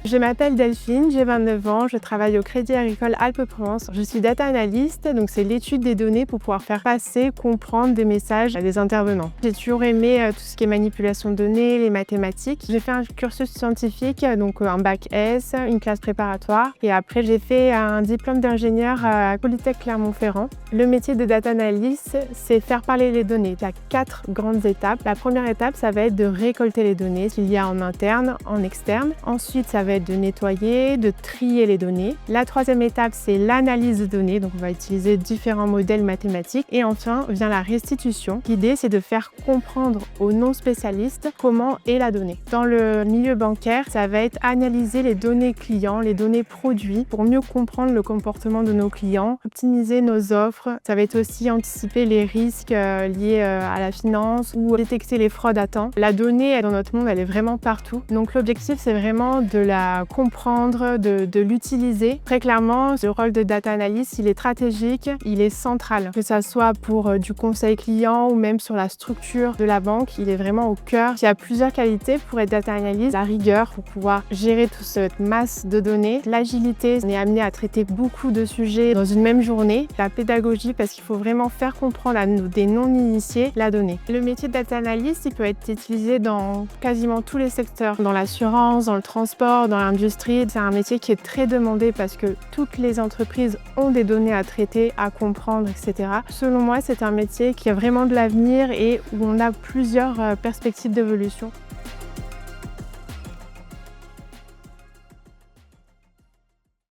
Je m'appelle Delphine, j'ai 29 ans, je travaille au Crédit Agricole Alpes-Provence. Je suis data analyst, donc c'est l'étude des données pour pouvoir faire passer, comprendre des messages à des intervenants. J'ai toujours aimé tout ce qui est manipulation de données, les mathématiques. J'ai fait un cursus scientifique, donc un bac S, une classe préparatoire. Et après, j'ai fait un diplôme d'ingénieur à Polytech Clermont-Ferrand. Le métier de data analyst, c'est faire parler les données. Il y a 4 grandes étapes. La première étape, ça va être de récolter les données qu'il y a en interne, en externe. Ensuite, ça va être de nettoyer, de trier les données. La troisième étape, c'est l'analyse de données. Donc, on va utiliser différents modèles mathématiques. Et enfin, vient la restitution. L'idée, c'est de faire comprendre aux non-spécialistes comment est la donnée. Dans le milieu bancaire, ça va être analyser les données clients, les données produits pour mieux comprendre le comportement de nos clients, optimiser nos offres. Ça va être aussi anticiper les risques liés à la finance ou détecter les fraudes à temps. La donnée, dans notre monde, elle est vraiment partout. Donc, l'objectif, c'est vraiment de la comprendre, de l'utiliser. Très clairement, le rôle de data analyst, il est stratégique, il est central. Que ça soit pour du conseil client ou même sur la structure de la banque, il est vraiment au cœur. Il y a plusieurs qualités pour être data analyst. La rigueur pour pouvoir gérer toute cette masse de données. L'agilité, on est amené à traiter beaucoup de sujets dans une même journée. La pédagogie, parce qu'il faut vraiment faire comprendre à des non-initiés la donnée. Le métier de data analyst, il peut être utilisé dans quasiment tous les secteurs. Dans l'assurance, dans le transport, dans l'industrie, c'est un métier qui est très demandé parce que toutes les entreprises ont des données à traiter, à comprendre, etc. Selon moi, c'est un métier qui a vraiment de l'avenir et où on a plusieurs perspectives d'évolution.